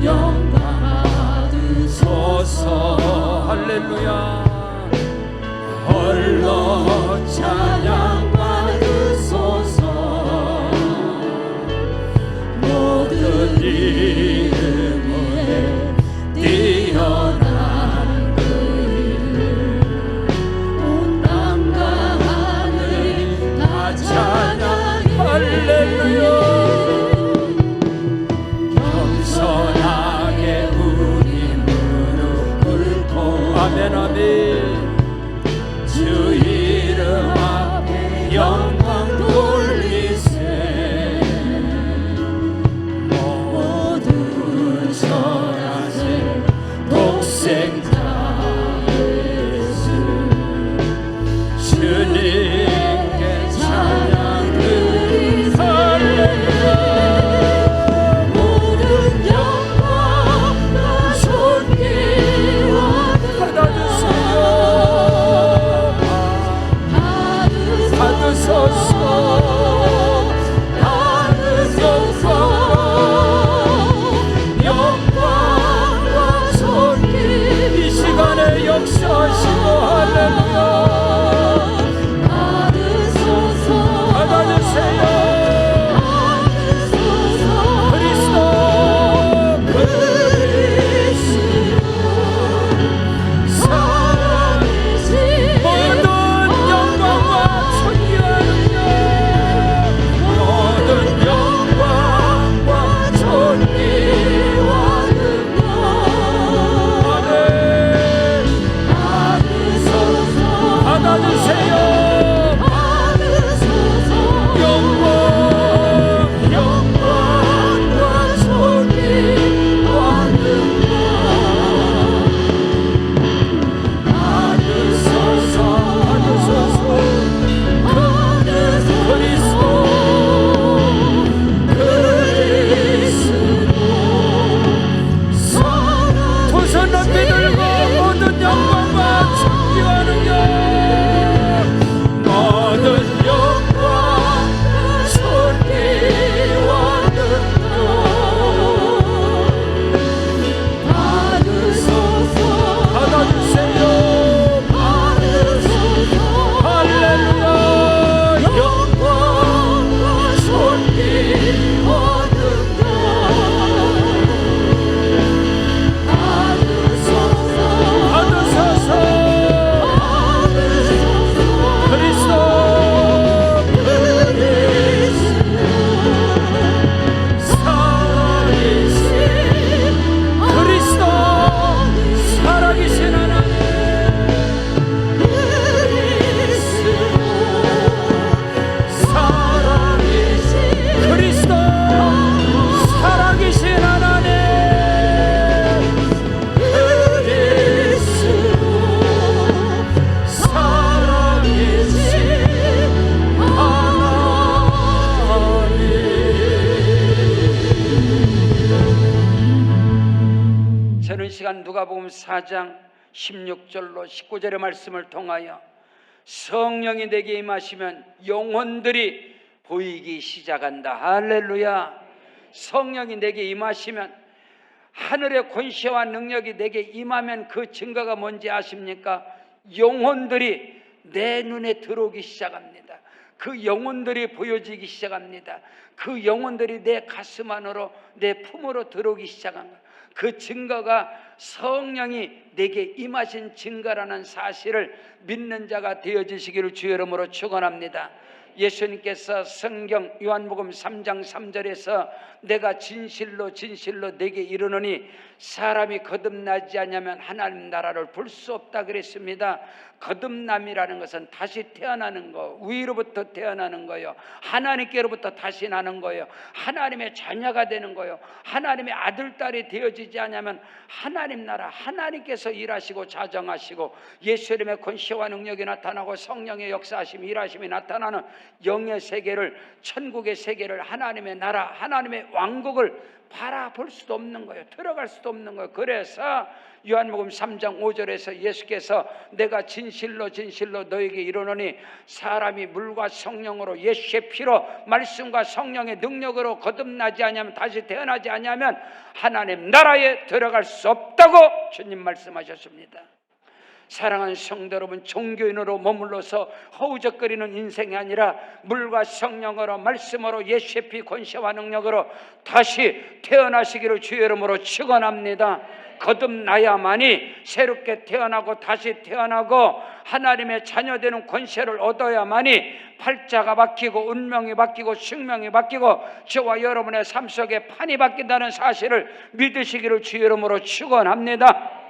영광 받으소서. 할렐루야. 홀로 찬양 받으소서. 모든 이름 위에 뛰어난 그 이름 온 땅과 하늘 다 찬양해. 할렐루야. 겸손하게 우리 무릎 꿇고 아멘 아멘. 주 이름 앞에 영광 돌리세. 모두 절하세. 독생자 예수 주님께 찬양 드리세. 모든 영광과 존귀와 받아주세요. 받으소서. 받으소서. 영광과 존귀 이 시간에 역사하시고 할렐루야. 받으소서. 받아주세요. 그리스도 살아계신 모든 영광과 존귀와 모든 영광과 존귀와 능력 아멘. 받으소서. 받아주세요. 받으소서. 영광과 존귀와 능력 받으소서. 받으소서. 그리스도 두 손 높이 들고 모든 영광과 존귀와 능력 모든 영광과 존귀와 능력 받으소서. 받아주세요. 받으소서. 할렐루야. 영광과 존귀와 능력 받으소서. 받으소서. 그리스도 그리스도 살아계신 하나님. 그리스도 살아계신 하나님. 저는 시간 누가복음 4장 16절로 19절의 말씀을 통하여 성령이 내게 임하시면 영혼들이 보이기 시작한다. 할렐루야. 성령이 내게 임하시면, 하늘의 권세와 능력이 내게 임하면 그 증거가 뭔지 아십니까? 영혼들이 내 눈에 들어오기 시작합니다. 그 영혼들이 보여지기 시작합니다. 그 영혼들이 내 가슴 안으로, 내 품으로 들어오기 시작합니다. 그 증거가 성령이 내게 임하신 증거라는 사실을 믿는 자가 되어지시기를 주의 이름으로 축원합니다. 예수님께서 성경 요한복음 3장 3절에서 내가 진실로 진실로 내게 이르노니 사람이 거듭나지 않으면 하나님 나라를 볼 수 없다 그랬습니다. 거듭남이라는 것은 다시 태어나는 거, 위로부터 태어나는 거요, 하나님께로부터 다시 나는 거요, 하나님의 자녀가 되는 거요, 하나님의 아들 딸이 되어지지 않으면 하나님 나라, 하나님께서 일하시고 자정하시고 예수님의 권세와 능력이 나타나고 성령의 역사하심이 일하심이 나타나는 영의 세계를, 천국의 세계를, 하나님의 나라, 하나님의 왕국을 바라볼 수도 없는 거예요. 들어갈 수도 없는 거예요. 그래서 요한복음 3장 5절에서 예수께서 내가 진실로 진실로 너에게 이르노니 사람이 물과 성령으로 예수의 피로 말씀과 성령의 능력으로 거듭나지 아니하면, 다시 태어나지 아니하면 하나님 나라에 들어갈 수 없다고 주님 말씀하셨습니다. 사랑하는 성도 여러분, 종교인으로 머물러서 허우적거리는 인생이 아니라 물과 성령으로, 말씀으로, 예수의 피 권세와 능력으로 다시 태어나시기를 주의 이름으로 축원합니다. 거듭나야만이, 새롭게 태어나고 다시 태어나고 하나님의 자녀되는 권세를 얻어야만이 팔자가 바뀌고 운명이 바뀌고 숙명이 바뀌고 저와 여러분의 삶 속에 판이 바뀐다는 사실을 믿으시기를 주의 이름으로 축원합니다.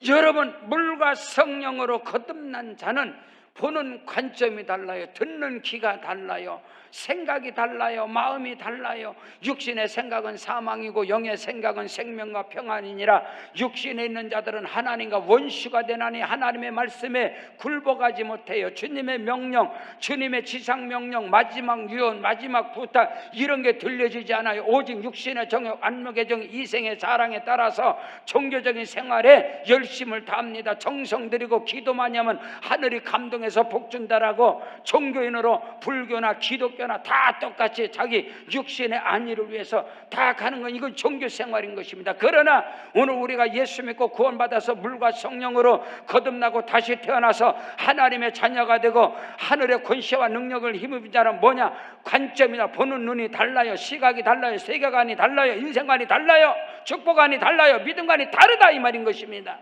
여러분, 물과 성령으로 거듭난 자는 보는 관점이 달라요. 듣는 귀가 달라요. 생각이 달라요. 마음이 달라요. 육신의 생각은 사망이고 영의 생각은 생명과 평안이니라. 육신에 있는 자들은 하나님과 원수가 되나니 하나님의 말씀에 굴복하지 못해요. 주님의 명령, 주님의 지상명령, 마지막 유언, 마지막 부탁, 이런 게 들려지지 않아요. 오직 육신의 정욕, 안목의 정, 이생의 자랑에 따라서 종교적인 생활에 열심을 다합니다. 정성 들이고 기도 많이 하면 하늘이 감동해서 복 준다라고 종교인으로 불교나 기독교나 다 똑같이 자기 육신의 안위를 위해서 다 가는 건, 이건 종교 생활인 것입니다. 그러나 오늘 우리가 예수 믿고 구원받아서 물과 성령으로 거듭나고 다시 태어나서 하나님의 자녀가 되고 하늘의 권세와 능력을 힘입은 자는 뭐냐? 관점이나 보는 눈이 달라요. 시각이 달라요. 세계관이 달라요. 인생관이 달라요. 축복관이 달라요. 믿음관이 다르다, 이 말인 것입니다.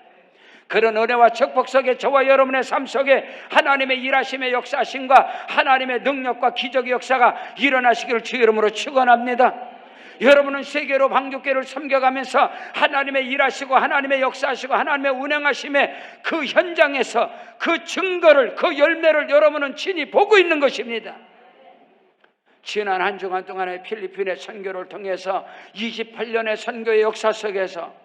그런 은혜와 축복 속에 저와 여러분의 삶 속에 하나님의 일하심의 역사하심과 하나님의 능력과 기적의 역사가 일어나시기를 주의 이름으로 축원합니다. 여러분은 세계로 방주교를 섬겨가면서 하나님의 일하시고 하나님의 역사하시고 하나님의 운행하심의 그 현장에서 그 증거를, 그 열매를 여러분은 친히 보고 있는 것입니다. 지난 한 주간 동안의 필리핀의 선교를 통해서 28년의 선교의 역사 속에서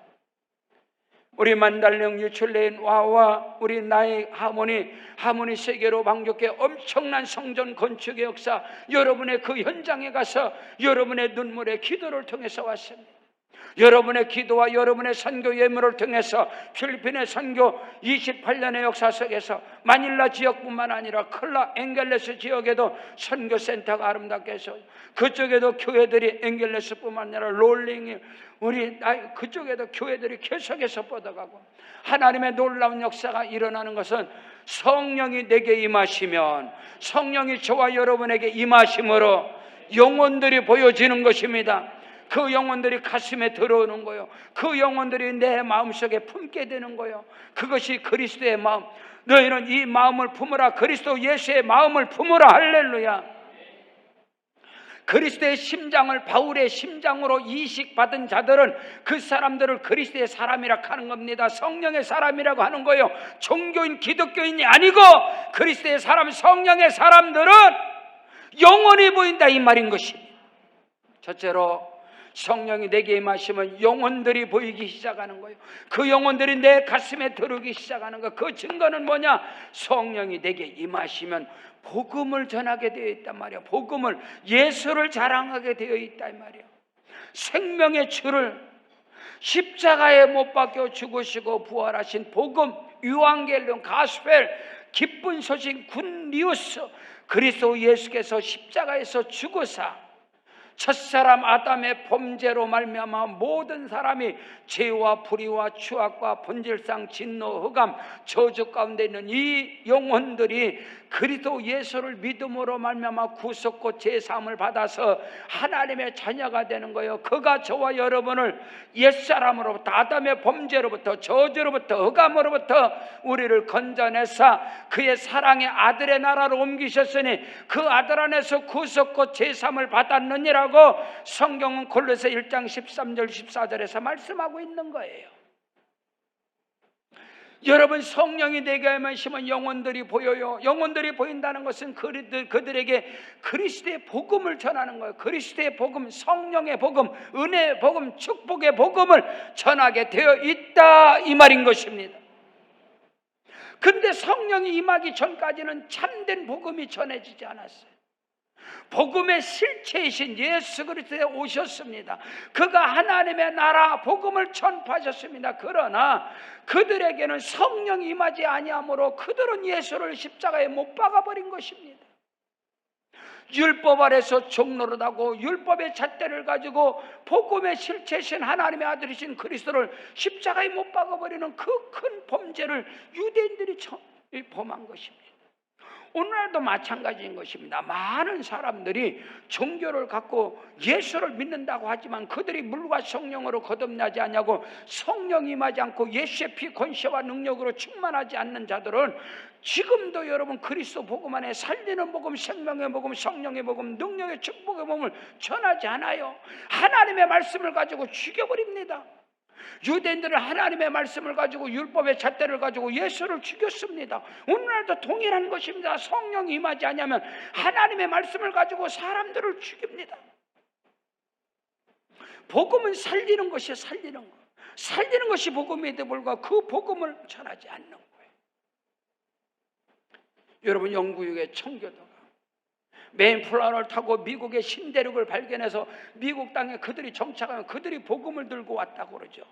우리 만달령 유출레인 와와 우리 나의 하모니 세계로 방족회 엄청난 성전 건축의 역사, 여러분의 그 현장에 가서 여러분의 눈물의 기도를 통해서 왔습니다. 여러분의 기도와 여러분의 선교 예물을 통해서 필리핀의 선교 28년의 역사 속에서 마닐라 지역뿐만 아니라 클라 앵겔레스 지역에도 선교센터가 아름답게 해서, 그쪽에도 교회들이 앵겔레스뿐만 아니라 롤링이 그쪽에도 교회들이 계속해서 뻗어가고, 하나님의 놀라운 역사가 일어나는 것은 성령이 내게 임하시면, 성령이 저와 여러분에게 임하심으로 영혼들이 보여지는 것입니다. 그 영혼들이 가슴에 들어오는 거예요. 그 영혼들이 내 마음속에 품게 되는 거예요. 그것이 그리스도의 마음. 너희는 이 마음을 품으라. 그리스도 예수의 마음을 품으라. 할렐루야. 그리스도의 심장을 바울의 심장으로 이식받은 자들은 그 사람들을 그리스도의 사람이라고 하는 겁니다. 성령의 사람이라고 하는 거예요. 종교인, 기독교인이 아니고 그리스도의 사람, 성령의 사람들은 영원히 보인다, 이 말인 것입니다. 첫째로 성령이 내게 임하시면 영혼들이 보이기 시작하는 거예요. 그 영혼들이 내 가슴에 들어오기 시작하는 거예요. 그 증거는 뭐냐? 성령이 내게 임하시면 복음을 전하게 되어 있단 말이에요. 복음을, 예수를 자랑하게 되어 있다, 이 말이에요. 생명의 주를 십자가에 못 박혀 죽으시고 부활하신 복음, 유앙겔리온, 가스펠, 기쁜 소식, 굿뉴스, 그리스도 예수께서 십자가에서 죽으사 첫사람 아담의 범죄로 말미암아 모든 사람이 죄와 불의와 추악과 본질상 진노, 흑암, 저주 가운데 있는 이 영혼들이 그리스도 예수를 믿음으로 말미암아 구속고 제사함을 받아서 하나님의 자녀가 되는 거예요. 그가 저와 여러분을 옛사람으로부터, 아담의 범죄로부터, 저주로부터, 흑암으로부터 우리를 건져내사 그의 사랑의 아들의 나라로 옮기셨으니 그 아들 안에서 구속고 제사함을 받았느니라고 성경은 골로새 1장 13절 14절에서 말씀하고 있는 거예요. 여러분, 성령이 내게 임하시면 영혼들이 보여요. 영혼들이 보인다는 것은 그들에게 그리스도의 복음을 전하는 거예요. 그리스도의 복음, 성령의 복음, 은혜의 복음, 축복의 복음을 전하게 되어 있다, 이 말인 것입니다. 근데 성령이 임하기 전까지는 참된 복음이 전해지지 않았어요. 복음의 실체이신 예수 그리스도에 오셨습니다. 그가 하나님의 나라 복음을 전파하셨습니다. 그러나 그들에게는 성령이 임하지 아니하므로 그들은 예수를 십자가에 못 박아버린 것입니다. 율법 아래서 종노릇하고 율법의 잣대를 가지고 복음의 실체이신 하나님의 아들이신 그리스도를 십자가에 못 박아버리는 그 큰 범죄를 유대인들이 범한 것입니다. 오늘날도 마찬가지인 것입니다. 많은 사람들이 종교를 갖고 예수를 믿는다고 하지만 그들이 물과 성령으로 거듭나지 않냐고, 성령이 임하지 않고 예수의 피 권세와 능력으로 충만하지 않는 자들은 지금도 여러분 그리스도 복음 안에 살리는 복음, 생명의 복음, 성령의 복음, 능력의 축복의 복음을 전하지 않아요. 하나님의 말씀을 가지고 죽여버립니다. 유대인들은 하나님의 말씀을 가지고 율법의 잣대를 가지고 예수를 죽였습니다. 오늘날도 동일한 것입니다. 성령이 임하지 않으면 하나님의 말씀을 가지고 사람들을 죽입니다. 복음은 살리는 것이 살리는 것, 살리는 것이 복음에도 불구하고 그 복음을 전하지 않는 거예요. 여러분, 영국의 청교도가 메인플라워를 타고 미국의 신대륙을 발견해서 미국 땅에 그들이 정착하면 그들이 복음을 들고 왔다고 그러죠.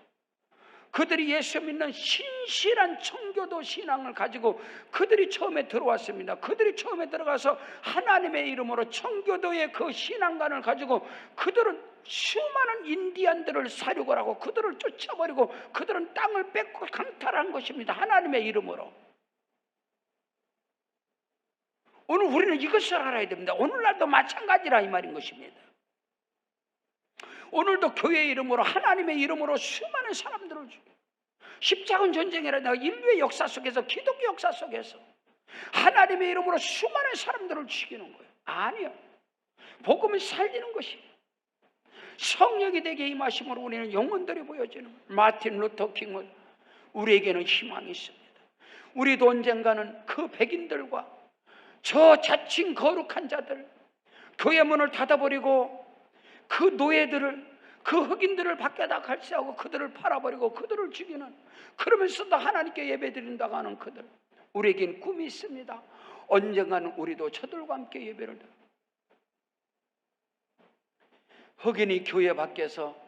그들이 예수 믿는 신실한 청교도 신앙을 가지고 그들이 처음에 들어왔습니다. 그들이 처음에 들어가서 하나님의 이름으로 청교도의 그 신앙관을 가지고 그들은 수많은 인디안들을 사륙을 하고 그들을 쫓아버리고 그들은 땅을 뺏고 강탈한 것입니다. 하나님의 이름으로. 오늘 우리는 이것을 알아야 됩니다. 오늘날도 마찬가지라 이 말인 것입니다. 오늘도 교회의 이름으로, 하나님의 이름으로 수많은 사람들을 죽여요. 십자군 전쟁이라 인류의 역사 속에서, 기독교 역사 속에서 하나님의 이름으로 수많은 사람들을 죽이는 거예요. 아니요, 복음을 살리는 것이에요. 성령이 되게 임하심으로 우리는 영혼들이 보여지는 거예요. 마틴 루터 킹은 우리에게는 희망이 있습니다. 우리도 언젠가는 그 백인들과 저 자칭 거룩한 자들, 교회 문을 닫아버리고 그 노예들을, 그 흑인들을 밖에다 갈취하고 그들을 팔아버리고 그들을 죽이는, 그러면서도 하나님께 예배드린다고 하는 그들, 우리에겐 꿈이 있습니다. 언젠가는 우리도 저들과 함께 예배를 드립니다. 흑인이 교회 밖에서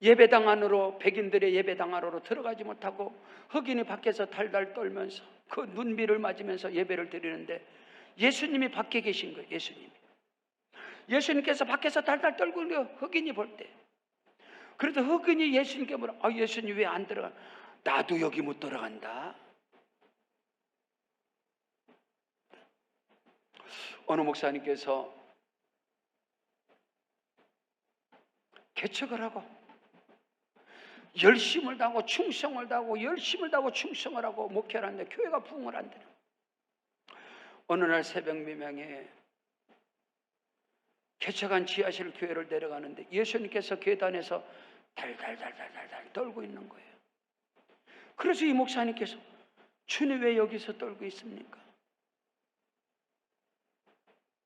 예배당 안으로, 백인들의 예배당 안으로 들어가지 못하고 흑인이 밖에서 달달 떨면서 그 눈비를 맞으면서 예배를 드리는데 예수님이 밖에 계신 거예요. 예수님께서 밖에서 달달 떨고 있는 거 흑인이 볼 때, 그래도 흑인이 예수님께 물어, 예수님 왜 안 들어가? 나도 여기 못 들어간다. 어느 목사님께서 개척을 하고 열심을 다하고 충성을 다하고 열심을 다하고 충성을 하고 목회를 하는데 교회가 부흥을 안 돼요. 어느 날 새벽 미명에 개척한 지하실 교회를 내려가는데 예수님께서 계단에서 달달달달달달 떨고 있는 거예요. 그래서 이 목사님께서 주님 왜 여기서 떨고 있습니까?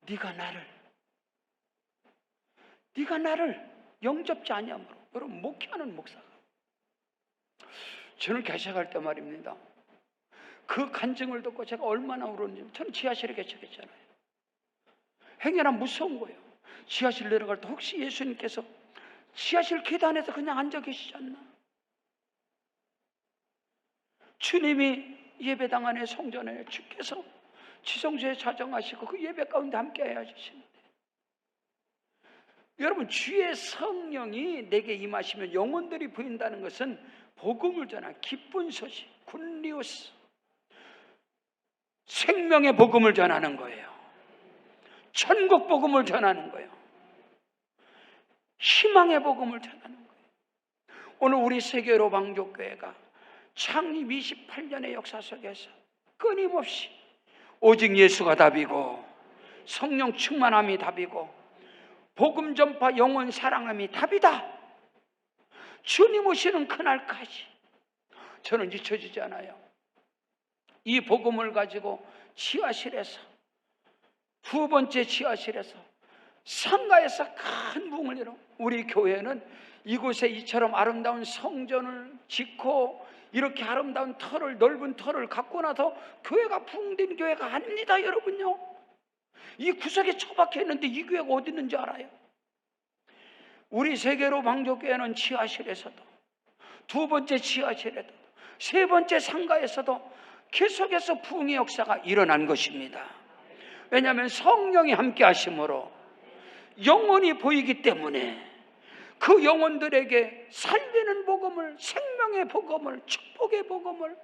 네가 나를 영접지 아니하므로. 여러분, 목회하는 목사가, 저는 개척할 때 말입니다, 그 간증을 듣고 제가 얼마나 울었는지. 저는 지하실에 개척했잖아요. 행여나 무서운 거예요. 지하실 내려갈 때 혹시 예수님께서 지하실 계단에서 그냥 앉아 계시지 않나? 주님이 예배당 안에 성전에 주께서 지성소에 자정하시고 그 예배 가운데 함께 해주시는데, 여러분, 주의 성령이 내게 임하시면 영혼들이 보인다는 것은 복음을 전한 기쁜 소식, 굿니우스, 생명의 복음을 전하는 거예요. 천국 복음을 전하는 거예요. 희망의 복음을 전하는 거예요. 오늘 우리 세계로 방족교회가 창립 28년의 역사 속에서 끊임없이 오직 예수가 답이고 성령 충만함이 답이고 복음 전파 영혼 사랑함이 답이다. 주님 오시는 그날까지 저는 잊혀지지 않아요. 이 복음을 가지고 지하실에서, 두 번째 지하실에서, 상가에서 큰 부흥을 일어. 우리 교회는 이곳에 이처럼 아름다운 성전을 짓고 이렇게 아름다운 터를, 넓은 터를 갖고 나서 교회가 붕 된 교회가 아닙니다, 여러분요. 이 구석에 처박혀 있는데 이 교회가 어디 있는지 알아요? 우리 세계로 방조교회는 지하실에서도, 두 번째 지하실에도, 세 번째 상가에서도 계속해서 부흥의 역사가 일어난 것입니다. 왜냐하면 성령이 함께 하심으로 영혼이 보이기 때문에 그 영혼들에게 살리는 복음을, 생명의 복음을, 축복의 복음을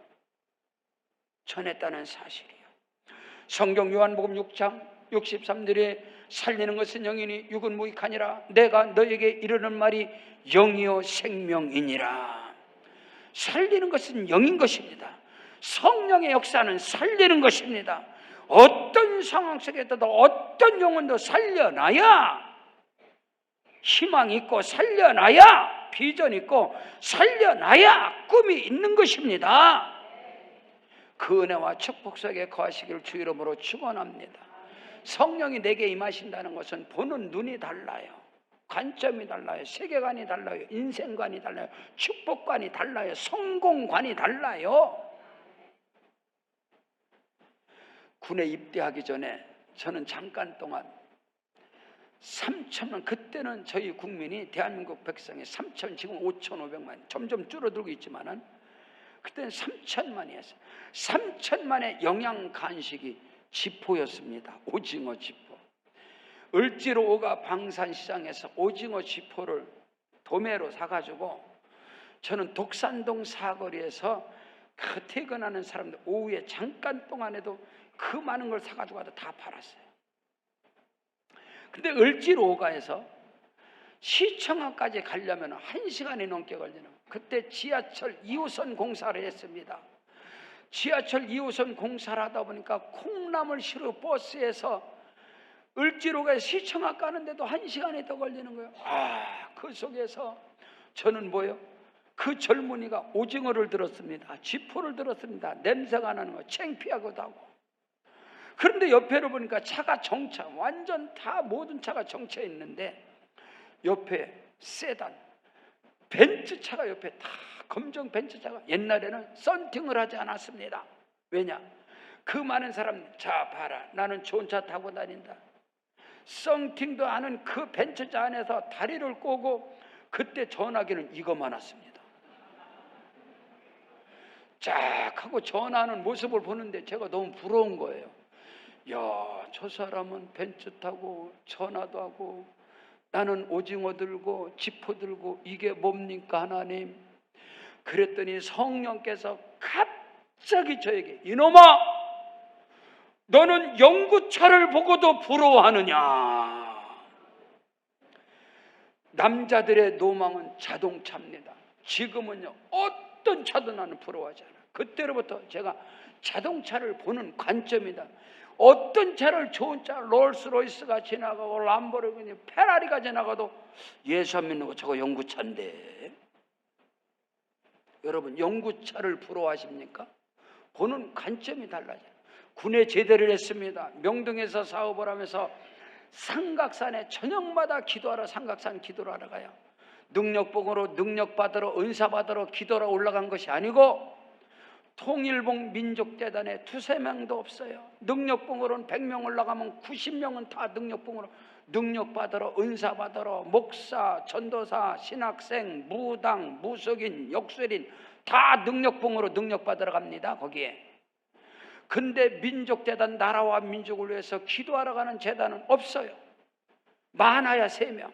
전했다는 사실이에요. 성경 요한복음 6장 63절에 살리는 것은 영이니 육은 무익하니라. 내가 너에게 이르는 말이 영이요 생명이니라. 살리는 것은 영인 것입니다. 성령의 역사는 살리는 것입니다. 어떤 상황 속에서도 어떤 영혼도 살려놔야 희망 있고, 살려놔야 비전 있고, 살려놔야 꿈이 있는 것입니다. 그 은혜와 축복 속에 거하시기를 주 이름으로 축원합니다. 성령이 내게 임하신다는 것은 보는 눈이 달라요. 관점이 달라요. 세계관이 달라요. 인생관이 달라요. 축복관이 달라요. 성공관이 달라요. 군에 입대하기 전에 저는 잠깐 동안 3천만, 그때는 저희 국민이, 대한민국 백성이 3천, 지금 5,500만, 점점 줄어들고 있지만은 그때는 3천만이었어요. 3천만의 영양 간식이 지포였습니다. 오징어 지포. 을지로가 방산시장에서 오징어 지포를 도매로 사가지고 저는 독산동 사거리에서 그 퇴근하는 사람들 오후에 잠깐 동안에도 그 많은 걸 사가지고 와도 다 팔았어요. 근데 을지로가에서 시청역까지 가려면 1시간이 넘게 걸리는, 그때 지하철 2호선 공사를 했습니다. 지하철 2호선 공사를 하다 보니까 콩나물 실어 버스에서 을지로가에 시청역 가는데도 1시간이 더 걸리는 거예요. 그 속에서 저는 뭐예요? 그 젊은이가 오징어를 들었습니다. 지포를 들었습니다. 냄새가 나는 거 창피하기도 하고. 그런데 옆에를 보니까 차가 정차, 완전 다 모든 차가 정차 있는데 옆에 세단, 벤츠차가 옆에 다, 검정 벤츠차가. 옛날에는 썬팅을 하지 않았습니다. 왜냐? 그 많은 사람, 자 봐라, 나는 좋은 차 타고 다닌다. 썬팅도 하는 그 벤츠차 안에서 다리를 꼬고, 그때 전화기는 이거만 왔습니다. 쫙 하고 전화하는 모습을 보는데 제가 너무 부러운 거예요. 야, 저 사람은 벤츠 타고 전화도 하고 나는 오징어 들고 지포 들고, 이게 뭡니까 하나님? 그랬더니 성령께서 갑자기 저에게, 이놈아, 너는 연구차를 보고도 부러워하느냐? 남자들의 노망은 자동차입니다. 지금은요, 어떤 차도 나는 부러워하지 않아요. 그때로부터 제가 자동차를 보는 관점이다. 어떤 차를, 좋은 차, 롤스로이스가 지나가고 람보르기니, 페라리가 지나가도 예수 안 믿는 거 저거 연구차인데. 여러분, 연구차를 부러워하십니까? 보는 관점이 달라져요. 군에 제대를 했습니다. 명동에서 사업을 하면서 삼각산에 저녁마다 기도하러, 삼각산 기도를 하러 가요. 능력봉으로, 능력받으러, 은사받으러 기도하러 올라간 것이 아니고 통일봉 민족재단에 2-3명도 없어요. 능력봉으로는 100명 올라가면 90명은 다 능력봉으로 능력받으러, 은사받으러, 목사, 전도사, 신학생, 무당, 무속인, 역술인 다 능력봉으로 능력받으러 갑니다. 거기에. 근데 민족재단, 나라와 민족을 위해서 기도하러 가는 재단은 없어요. 많아야 3명.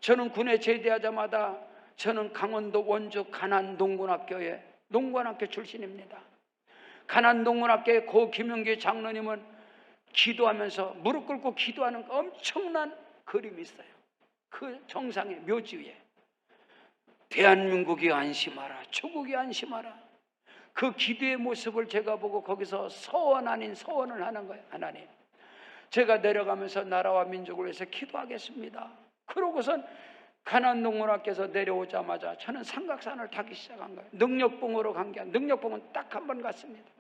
저는 군에 제대하자마자 저는 강원도 원주 간안동군학교에 농관학교 출신입니다. 간안동군학교의 고 김용기 장로님은 기도하면서 무릎 꿇고 기도하는 엄청난 그림이 있어요. 그 정상의 묘지 위에 대한민국이 안심하라, 조국이 안심하라. 그 기도의 모습을 제가 보고 거기서 서원 아닌 서원을 하는 거예요. 하나님, 제가 내려가면서 나라와 민족을 위해서 기도하겠습니다. 그러고선 간안동문학교에서 내려오자마자 저는 삼각산을 타기 시작한 거예요. 능력봉으로 간 게 아니라, 능력봉은 딱 한 번 갔습니다.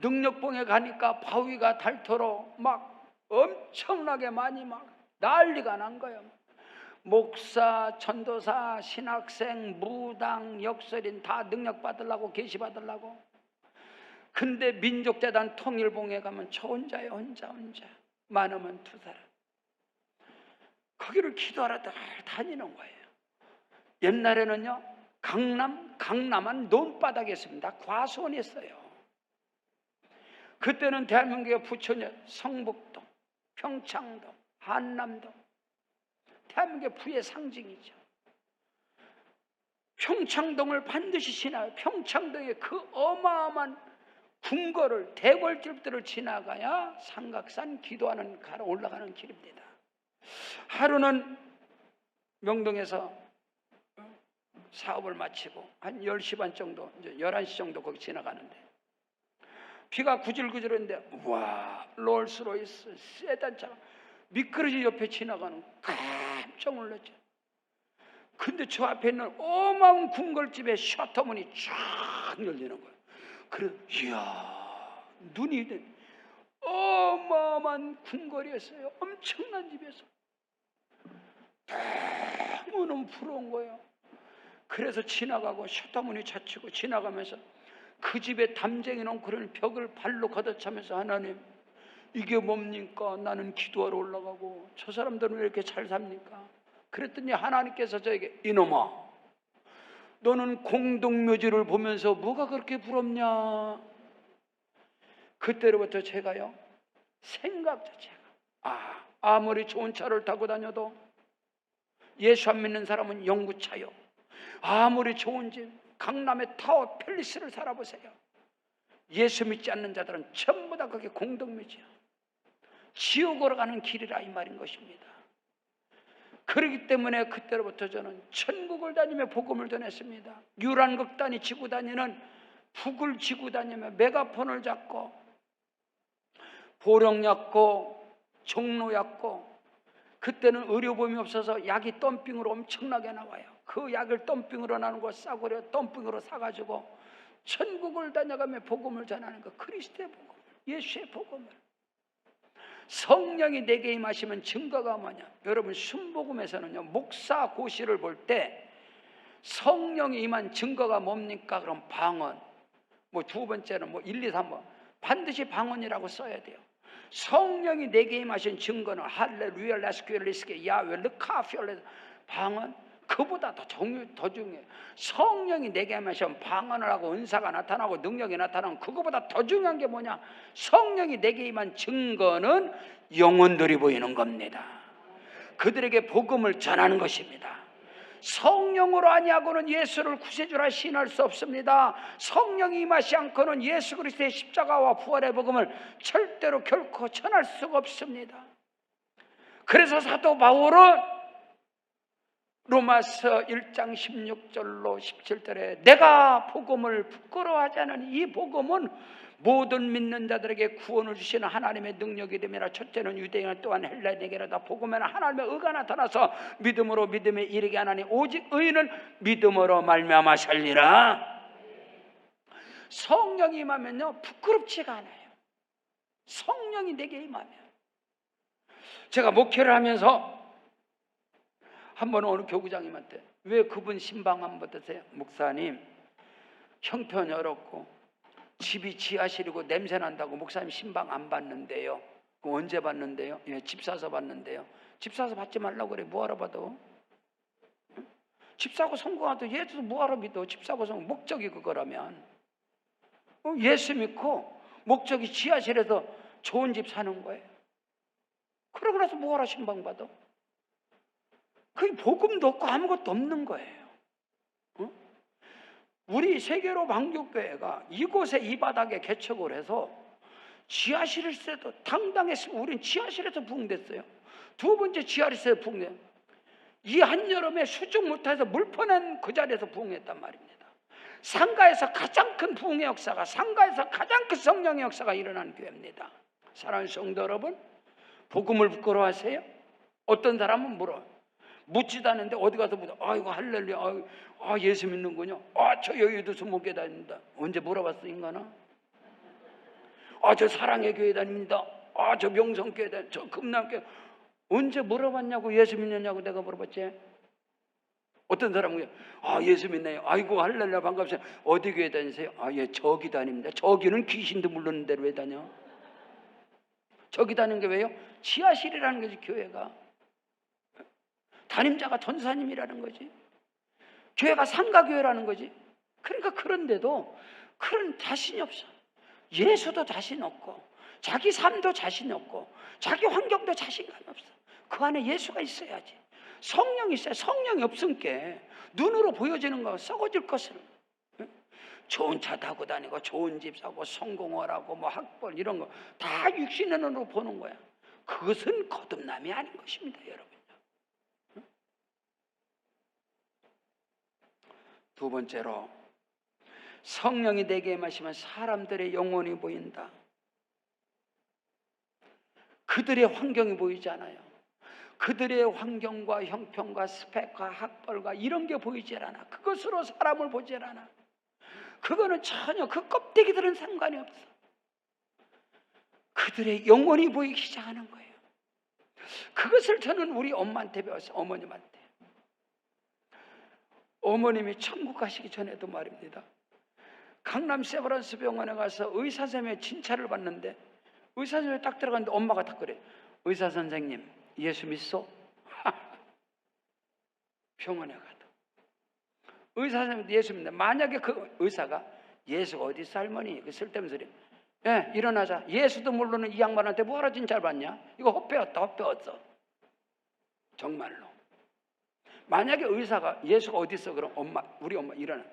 능력봉에 가니까 바위가 닳도록 막 엄청나게 많이 막 난리가 난 거예요. 목사, 전도사, 신학생, 무당, 역설인 다 능력 받으려고, 계시 받으려고. 근데 민족재단 통일봉에 가면 저 혼자예요. 혼자. 많으면 2사람. 거기를 기도하러 늘 다니는 거예요. 옛날에는요, 강남은 논바닥이었습니다. 과수원이었어요. 그때는 대한민국의 부처님, 성북동, 평창동, 한남동, 대한민국의 부의 상징이죠. 평창동을 반드시 지나요. 평창동의 그 어마어마한 궁궐을, 대궐집들을 지나가야 삼각산 기도하는 가로 올라가는 길입니다. 하루는 명동에서 사업을 마치고 한 10시 반 정도, 이제 11시 정도 거기 지나가는데 비가 구질구질했는데, 와, 롤스로이스 세단차가 미끄러지 옆에 지나가는 거 깜짝 놀랐죠. 근데 저 앞에 있는 어마어마한 궁궐집에 셔터문이 쫙 열리는 거예요. 그래, 이야, 눈이 어마어마한 궁궐이었어요. 엄청난 집에서 너무너무 부러운 거예요. 그래서 지나가고 셔터문이 닫히고 지나가면서 그 집에 담쟁이 놓은 그런 벽을 발로 걷어차면서, 하나님, 이게 뭡니까? 나는 기도하러 올라가고 저 사람들은 왜 이렇게 잘 삽니까? 그랬더니 하나님께서 저에게, 이놈아, 너는 공동묘지를 보면서 뭐가 그렇게 부럽냐? 그때로부터 제가요, 생각 자체가, 아무리 좋은 차를 타고 다녀도 예수 안 믿는 사람은 영구차요. 아무리 좋은 집, 강남의 타워 팰리스를 살아보세요. 예수 믿지 않는 자들은 전부 다 그게 공동묘지야. 지옥으로 가는 길이라 이 말인 것입니다. 그렇기 때문에 그때로부터 저는 천국을 다니며 복음을 전했습니다. 유란극단이 지고 다니는 북을 지고 다니며 메가폰을 잡고 보령 얕고 종로 얕고, 그때는 의료보험이 없어서 약이 덤핑으로 엄청나게 나와요. 그 약을 덤핑으로 나는 거 싸구려 덤핑으로 사가지고 천국을 다녀가며 복음을 전하는 거, 그리스도의 복음, 예수의 복음을. 성령이 내게 임하시면 증거가 뭐냐? 여러분, 순복음에서는요, 목사 고시를 볼 때 성령이 임한 증거가 뭡니까? 그럼 방언, 뭐 두 번째는 뭐 1, 2, 3번 반드시 방언이라고 써야 돼요. 성령이 내게 임하신 증거는 할렐루야, 레스큐, 리스케, 야외, 르카피올레, 방언, 그보다 더 중요해요. 성령이 내게 하면 방언을 하고 은사가 나타나고 능력이 나타나고, 그거보다 더 중요한 게 뭐냐? 성령이 내게 임한 증거는 영혼들이 보이는 겁니다. 그들에게 복음을 전하는 것입니다. 성령으로 아니하고는 예수를 구세주라 시인할 수 없습니다. 성령이 임하지 않고는 예수 그리스도의 십자가와 부활의 복음을 절대로 결코 전할 수가 없습니다. 그래서 사도 바울은 로마서 1장 16절로 17절에 내가 복음을 부끄러워하지 않으니 이 복음은 모든 믿는 자들에게 구원을 주시는 하나님의 능력이 됨이라. 첫째는 유대인 또한 헬라인에게라. 다 복음에는 하나님의 의가 나타나서 믿음으로 믿음에 이르게 하나니 오직 의인은 믿음으로 말미암아 살리라. 성령이 임하면요, 부끄럽지가 않아요. 성령이 내게 임하면. 제가 목회를 하면서 한 번은 어느 교구장님한테, 왜 그분 신방 안 받으세요? 목사님, 형편이 어렵고 집이 지하실이고 냄새 난다고 목사님 신방 안 받는데요. 그럼 언제 받는데요? 예, 집 사서 받는데요. 집 사서 받지 말라고 그래. 뭐하러 받아? 응? 집 사고 성공하도 예수 뭐하러 믿어? 집 사고 성공, 목적이 그거라면. 예수 믿고 목적이 지하실에서 좋은 집 사는 거예요. 그러고 나서 뭐하러 신방 받아? 그게 복음도 없고 아무것도 없는 거예요. 우리 세계로 방교교회가 이곳에 이 바닥에 개척을 해서 지하실에서도 당당했으면 우리는 지하실에서 부흥됐어요. 두 번째 지하실에서 부흥돼요. 이 한여름에 수중 못해서 물 퍼낸 그 자리에서 부흥했단 말입니다. 상가에서 가장 큰 부흥의 역사가, 상가에서 가장 큰 성령의 역사가 일어난 교회입니다. 사랑하는 성도 여러분, 복음을 부끄러워하세요? 어떤 사람은 물어요. 묻지도 않는데 어디 가서 묻어. 아이고 할렐루야, 예수 믿는군요. 저 여의도서 목회 다닙니다. 언제 물어봤어 인간아? 저 사랑의 교회 다닙니다. 저 명성교회 다닙니다. 저 금남교회. 언제 물어봤냐고? 예수 믿느냐고 내가 물어봤지. 어떤 사람은 예수 믿네요. 아이고 할렐루야 반갑습니다. 어디 교회 다니세요? 예, 저기 다닙니다. 저기는 귀신도 물르는 데로 왜 다녀? 저기 다니는 게 왜요? 지하실이라는 거지. 교회가 담임자가 전사님이라는 거지. 교회가 상가교회라는 거지. 그러니까 그런데도 그런 자신이 없어. 예수도 자신 없고 자기 삶도 자신이 없고 자기 환경도 자신감이 없어. 그 안에 예수가 있어야지. 성령이 있어야. 성령이 없으니까 눈으로 보여지는 거 썩어질 것을, 좋은 차 타고 다니고 좋은 집 사고 성공하라고 뭐 학벌 이런 거 다 육신의 눈으로 보는 거야. 그것은 거듭남이 아닌 것입니다, 여러분. 두 번째로, 성령이 내게 임하시면 사람들의 영혼이 보인다. 그들의 환경이 보이지 않아요. 그들의 환경과 형편과 스펙과 학벌과 이런 게 보이질 않아. 그것으로 사람을 보질 않아. 그거는 전혀 그 껍데기들은 상관이 없어. 그들의 영혼이 보이기 시작하는 거예요. 그것을 저는 우리 엄마한테 배웠어요. 어머님한테. 어머님이 천국 가시기 전에도 말입니다. 강남 세브란스 병원에 가서 의사 선생님의 진찰을 받는데 의사 선생님이 딱 들어갔는데 엄마가 딱 그래. 의사 선생님 예수 믿소? 병원에 가도 의사 선생님도 예수 믿는데 만약에 그 의사가 예수가 어디 있어 할머니? 그 쓸데없는 소리. 예, 일어나자. 예수도 모르는 이 양반한테 뭐하러 진찰 받냐? 이거 헛배웠다 헛배웠어. 정말로. 만약에 의사가 예수가 어디 있어? 그럼 우리 엄마 일어나.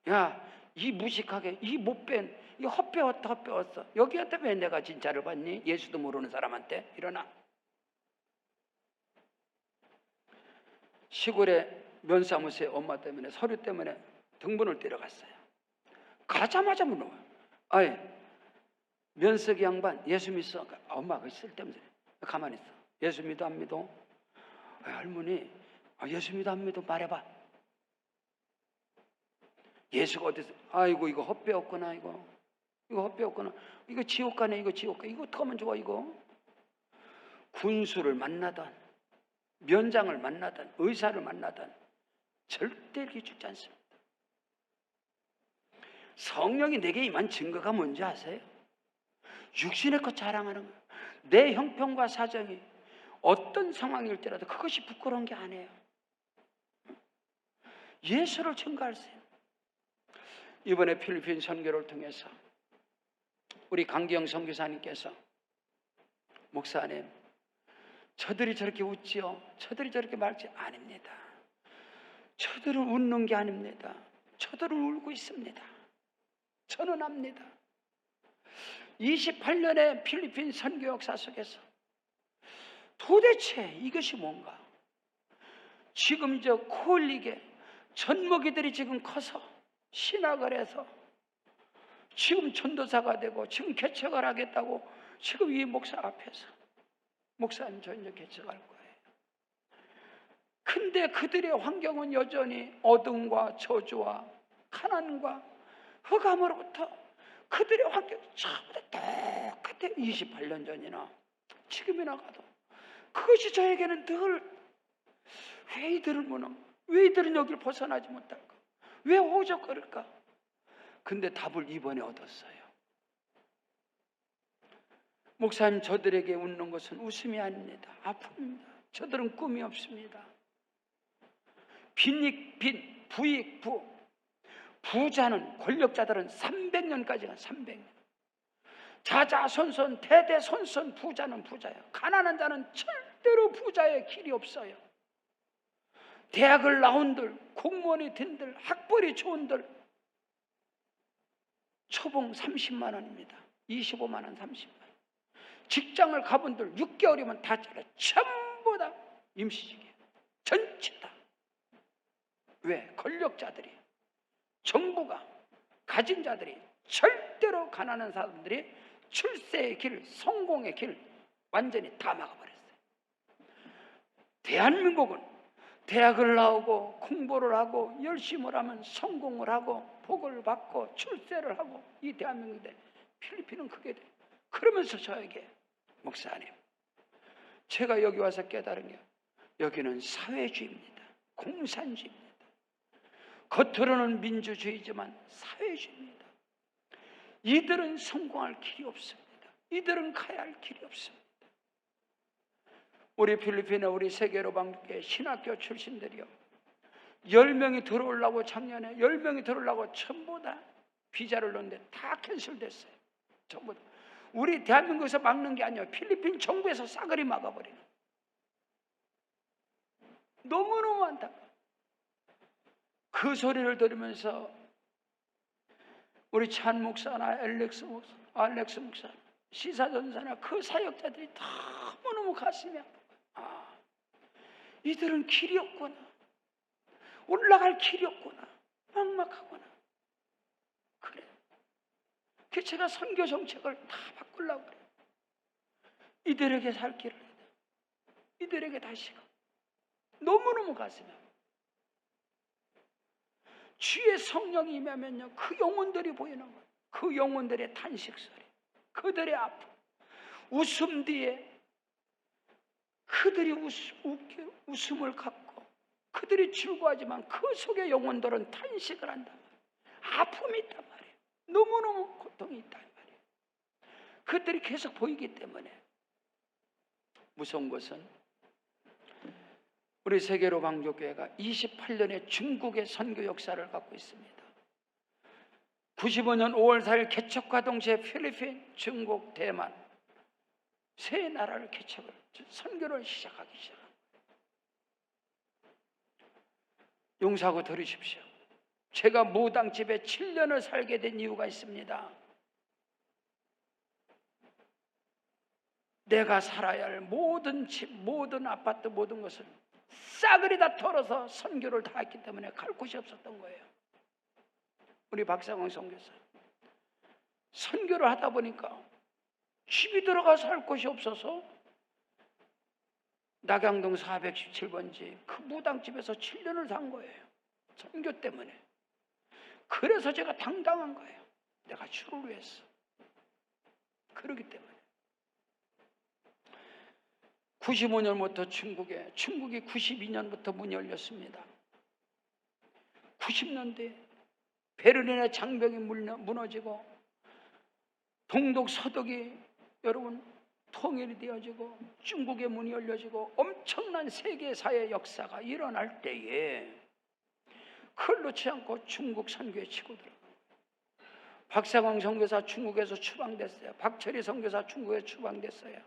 야, 이 무식하게 이 못된 이 헛배웠다 헛배웠어. 여기한테 왜 내가 진찰을 받니? 예수도 모르는 사람한테. 일어나. 시골에 면사무소에 엄마 때문에 서류 때문에 등본을 떼러 갔어요. 가자마자 물어봐요. 아이, 면석이 양반 예수 믿어? 엄마가 쓸데없는 소리. 가만히 있어. 예수 믿어 안 믿어? 할머니 예수 믿어 안 믿어? 말해봐. 예수가 어디서? 아이고 이거 헛배웠구나. 이거 헛배웠구나. 이거 지옥 가네. 이거 지옥 가. 이거 어떡하면 좋아 이거. 군수를 만나던 면장을 만나던 의사를 만나던 절대 이렇게 죽지 않습니다. 성령이 내게 임한 증거가 뭔지 아세요? 육신의 것 자랑하는 거예요. 내 형편과 사정이 어떤 상황일지라도 그것이 부끄러운 게 아니에요. 예수를 증거할 수 있어요. 이번에 필리핀 선교를 통해서 우리 강기영 선교사님께서 목사님 저들이 저렇게 웃지요? 저들이 저렇게 말지? 아닙니다. 저들은 웃는 게 아닙니다. 저들은 울고 있습니다. 저는 압니다. 28년의 필리핀 선교 역사 속에서 도대체 이것이 뭔가? 지금 저 코올리게 젖먹이들이 지금 커서 신학을 해서 지금 전도사가 되고 지금 개척을 하겠다고 지금 이 목사 앞에서 목사님 저 이제 개척할 거예요. 근데 그들의 환경은 여전히 어둠과 저주와 가난과 흑암으로부터 그들의 환경이 전부 다 똑같아요. 28년 전이나 지금이나 가도 그것이 저에게는 늘 왜 이들은 무능? 왜 이들은 여기를 벗어나지 못할까? 왜 오적거릴까? 근데 답을 이번에 얻었어요. 목사님 저들에게 웃는 것은 웃음이 아닙니다. 아픕니다. 저들은 꿈이 없습니다. 빈익 빈, 부익 부. 부자는 권력자들은 300년까지 가. 300년. 자자손손 대대손손 부자는 부자예요. 가난한 자는 절대로 부자의 길이 없어요. 대학을 나온들, 공무원이 된들, 학벌이 좋은들 초봉 30만 원입니다. 25만 원, 30만 원. 직장을 가본들 6개월이면 다 잘라. 전부 다 임시직이에요. 전체 다. 왜? 권력자들이, 정부가, 가진 자들이 절대로 가난한 사람들이 출세의 길, 성공의 길 완전히 다 막아버렸어요. 대한민국은 대학을 나오고 공부를 하고 열심히 하면 성공을 하고 복을 받고 출세를 하고 이 대한민국인데 필리핀은 그게 돼. 그러면서 저에게 목사님 제가 여기 와서 깨달은 게 여기는 사회주의입니다. 공산주의입니다. 겉으로는 민주주의지만 사회주의입니다. 이들은 성공할 길이 없습니다. 이들은 가야 할 길이 없습니다. 우리 필리핀에 우리 세계로 방교회 신학교 출신들이요, 10명이 들어오려고 작년에 10명이 들어오려고 전부 다 비자를 넣는데 다 캔슬됐어요. 전부 다. 우리 대한민국에서 막는 게 아니에요. 필리핀 정부에서 싸그리 막아버리는. 너무너무 안타까워. 그 소리를 들으면서 우리 찬 목사나 알렉스 목사, 시사전사나 그 사역자들이 너무너무 가슴이 아파요. 이들은 길이 없구나. 올라갈 길이 없구나. 막막하구나. 그래. 그래서 제가 선교 정책을 다 바꾸려고 그래요. 이들에게 살 길을 해야 돼. 이들에게 다시금. 너무너무 가슴이 아파요. 주의 성령이 임하면요, 그 영혼들이 보이는 거예요. 그 영혼들의 탄식소리, 그들의 아픔, 웃음 뒤에 그들이 웃음을 갖고 그들이 즐거워하지만 그 속에 영혼들은 탄식을 한단 말이에요. 아픔이 있단 말이에요. 너무너무 고통이 있단 말이에요. 그들이 계속 보이기 때문에. 무서운 것은 우리 세계로 방교교회가 28년의 중국의 선교 역사를 갖고 있습니다. 95년 5월 4일 개척과 동시에 필리핀, 중국, 대만 세 나라를 개척을, 선교를 시작하기 시작합니다. 용서하고 들으십시오. 제가 무당집에 7년을 살게 된 이유가 있습니다. 내가 살아야 할 모든 집, 모든 아파트, 모든 것을 싸그리 다 털어서 선교를 다 했기 때문에 갈 곳이 없었던 거예요. 우리 박상원 선교사 선교를 하다 보니까 집이 들어가서 할 곳이 없어서 낙양동 417번지 그 무당집에서 7년을 산 거예요. 선교 때문에. 그래서 제가 당당한 거예요. 내가 주를 위해서. 그러기 때문에. 95년부터 중국이 92년부터 문이 열렸습니다. 90년대 베를린의 장벽이 무너지고 동독 서독이 여러분 통일이 되어지고 중국의 문이 열려지고 엄청난 세계사의 역사가 일어날 때에 그걸 놓지 않고 중국 선교에 치고 들어가요. 박사광 선교사 중국에서 추방됐어요. 박철희 선교사 중국에 추방됐어요.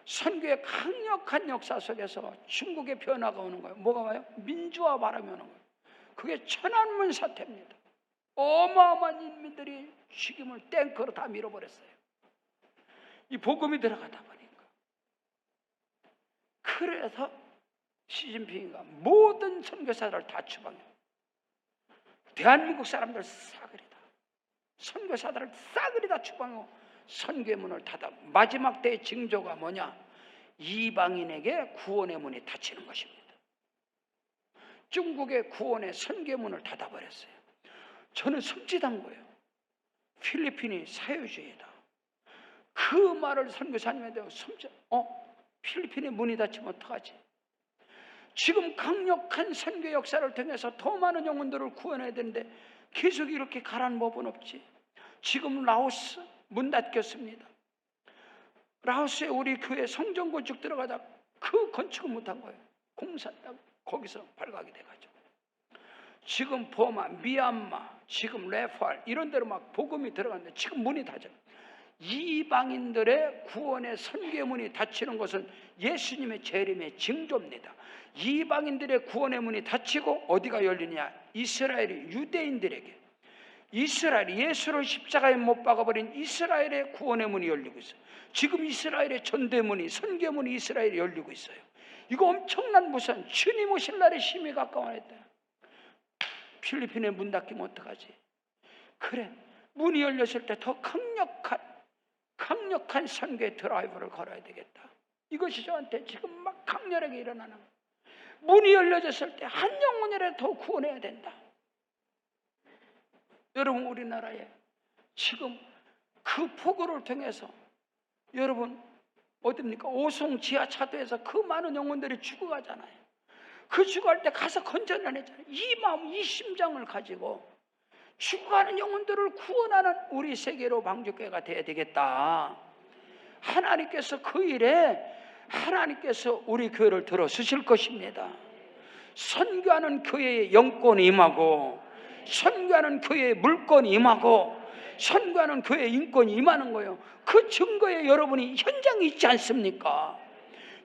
선교의 강력한 역사 속에서 중국의 변화가 오는 거예요. 뭐가 와요? 민주화 바람이 오는 거예요. 그게 천안문 사태입니다. 어마어마한 인민들이 죽임을 탱크로 다 밀어버렸어요. 이 복음이 들어가다 보니까. 그래서 시진핑이가 모든 선교사들을 다 추방해요. 대한민국 사람들 싸그리다. 선교사들을 싸그리 다 추방하고 선교의 문을 닫아. 마지막 때의 징조가 뭐냐? 이방인에게 구원의 문이 닫히는 것입니다. 중국의 구원의 선교의 문을 닫아버렸어요. 저는 섬찟한 거예요. 필리핀이 사회주의다. 그 말을 선교사님한테 필리핀의 문이 닫히면 어떡하지? 지금 강력한 선교 역사를 통해서 더 많은 영혼들을 구원해야 되는데 계속 이렇게 가라는 법은 없지. 지금 라오스 문 닫혔습니다. 라오스에 우리 교회 성전 건축 들어가다 그 건축을 못한 거예요. 공사다고 거기서 발각이 돼가지고. 지금 버마, 미얀마, 지금 네팔 이런 데로 막 복음이 들어갔는데 지금 문이 닫혀요. 이방인들의 구원의 선교의 문이 닫히는 것은 예수님의 재림의 징조입니다. 이방인들의 구원의 문이 닫히고 어디가 열리냐? 이스라엘이 유대인들에게, 이스라엘이 예수를 십자가에 못 박아버린 이스라엘의 구원의 문이 열리고 있어요. 지금 이스라엘의 전대문이, 선교문이 이스라엘에 열리고 있어요. 이거 엄청난 무슨 주님 오실 날의 심히 가까워했다. 필리핀에 문 닫히면 어떡하지? 그래, 문이 열렸을 때 더 강력한 선교의 드라이브를 걸어야 되겠다. 이것이 저한테 지금 막 강렬하게 일어나는 거예요. 문이 열려졌을 때 한 영혼이라도 더 구원해야 된다. 여러분, 우리나라에 지금 그 폭우를 통해서 여러분 어딥니까? 오송 지하차도에서 그 많은 영혼들이 죽어가잖아요. 그 죽어갈 때 가서 건져내잖아요. 이 마음, 이 심장을 가지고 죽어가는 영혼들을 구원하는 우리 세계로 방주교회가 되어야 되겠다. 하나님께서 그 일에 하나님께서 우리 교회를 들어주실 것입니다. 선교하는 교회에 영권이 임하고, 선교하는 교회에 물건이 임하고, 선교하는 교회에 인권이 임하는 거예요. 그 증거에 여러분이 현장에 있지 않습니까?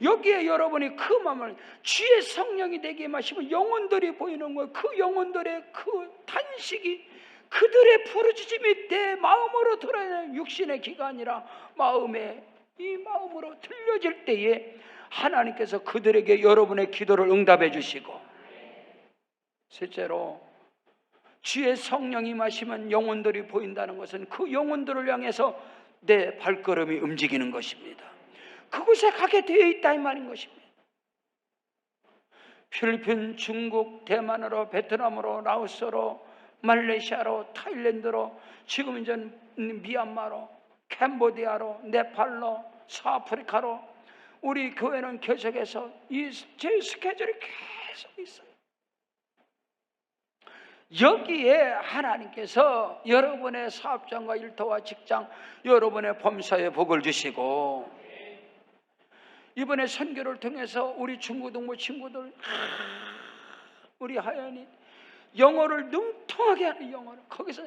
여기에 여러분이 그 마음을, 주의 성령이 내게 임하시면 영혼들이 보이는 거예요. 그 영혼들의 그 탄식이, 그들의 부르짖음이 내 마음으로 들어야, 육신의 귀가 아니라 마음에, 이 마음으로 들려질 때에 하나님께서 그들에게 여러분의 기도를 응답해 주시고, 셋째로 주의 성령이 임하시면 영혼들이 보인다는 것은 그 영혼들을 향해서 내 발걸음이 움직이는 것입니다. 그곳에 가게 되어 있다 이 말인 것입니다. 필리핀, 중국, 대만으로, 베트남으로, 라오스로, 말레이시아로, 타일랜드로, 지금 이제 미얀마로, 캄보디아로, 네팔로, 서아프리카로 우리 교회는 계속해서 제 스케줄이 계속 있어요. 여기에 하나님께서 여러분의 사업장과 일터와 직장, 여러분의 범사에 복을 주시고, 이번에 선교를 통해서 우리 중고등부 친구들, 우리 하연이 영어를 능통하게 하는 영어를, 거기서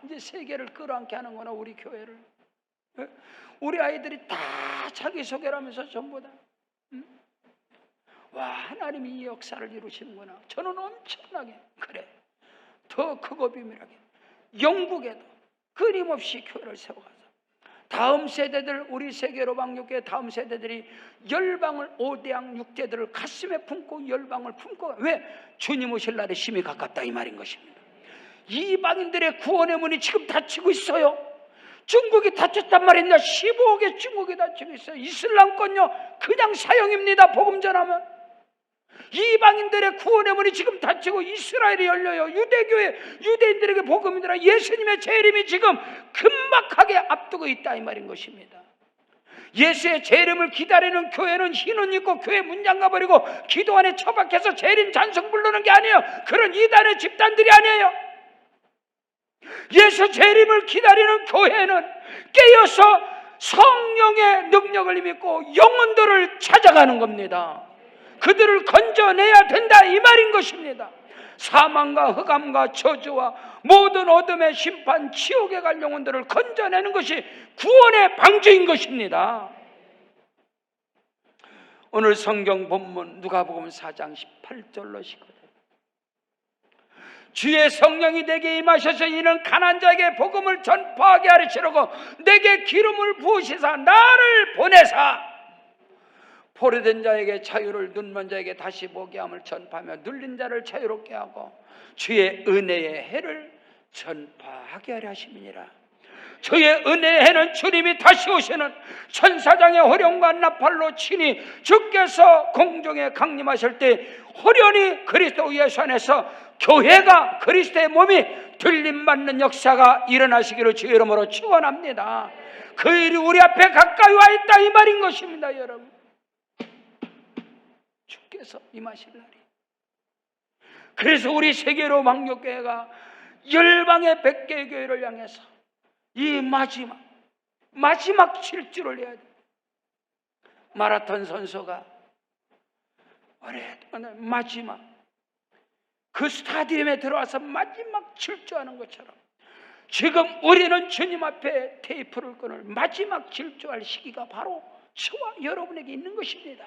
이제 세계를 끌어안게 하는구나 우리 교회를. 우리 아이들이 다 자기소개를 하면서 전부 다 와, 하나님이 이 역사를 이루시는구나. 저는 엄청나게, 그래, 더 크고 비밀하게 영국에도 끊임없이 교회를 세워가서 다음 세대들, 우리 세계로 방역교회 다음 세대들이 열방을, 5대양 6대들을 가슴에 품고 열방을 품고, 왜? 주님 오실 날이 심히 가깝다 이 말인 것입니다. 이방인들의 구원의 문이 지금 닫히고 있어요. 중국이 닫혔단 말입니다. 15억의 중국이 닫히고 있어요. 이슬람권요 그냥 사형입니다. 복음 전하면. 이방인들의 구원의 문이 지금 닫히고 이스라엘이 열려요. 유대교회, 유대인들에게 복음이 들어 예수님의 재림이 지금 금박하게 앞두고 있다 이 말인 것입니다. 예수의 재림을 기다리는 교회는 흰 옷 입고 교회 문 잠가버리고 기도 안에 처박혀서 재림 찬송 부르는 게 아니에요. 그런 이단의 집단들이 아니에요. 예수 재림을 기다리는 교회는 깨어서 성령의 능력을 믿고 영혼들을 찾아가는 겁니다. 그들을 건져내야 된다 이 말인 것입니다. 사망과 흑암과 저주와 모든 어둠의 심판, 지옥에 갈 영혼들을 건져내는 것이 구원의 방주인 것입니다. 오늘 성경 본문 누가복음 4장 18절로 19절. 주의 성령이 내게 임하셔서 이는 가난한 자에게 복음을 전파하게 하시려고 내게 기름을 부으시사 나를 보내사 포로된 자에게 자유를, 눈먼 자에게 다시 보게 함을 전파하며 눌린 자를 자유롭게 하고 주의 은혜의 해를 전파하게 하려 하심이니라. 주의 은혜의 해는 주님이 다시 오시는 천사장의 호령과 나팔로 친히 주께서 공중에 강림하실 때 호련히 그리스도 예수 안에서 교회가, 그리스도의 몸이 들림받는 역사가 일어나시기를 주의 이름으로 축원합니다. 그 일이 우리 앞에 가까이 와 있다 이 말인 것입니다. 여러분, 주께서 임하실 날이. 그래서 우리 세계로 방역교회가 열방의 100개의 교회를 향해서 이 마지막 질주를 해야 돼. 마라톤 선수가 오랫동안 마지막 그 스타디움에 들어와서 마지막 질주하는 것처럼 지금 우리는 주님 앞에 테이프를 끊을 마지막 질주할 시기가 바로 저와 여러분에게 있는 것입니다.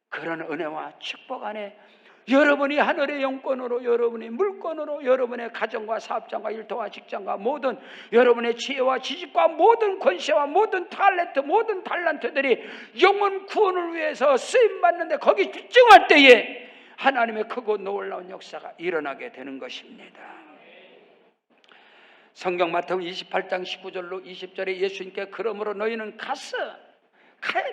그런 은혜와 축복 안에 여러분이 하늘의 영권으로, 여러분의 물건으로, 여러분의 가정과 사업장과 일터와 직장과 모든 여러분의 지혜와 지식과 모든 권세와 모든 탤런트, 모든 달란트들이 영혼 구원을 위해서 쓰임받는데 거기 집중할 때에 하나님의 크고 놀라운 역사가 일어나게 되는 것입니다. 성경 마태복음 28장 19절로 20절에 예수님께 그러므로 너희는 가야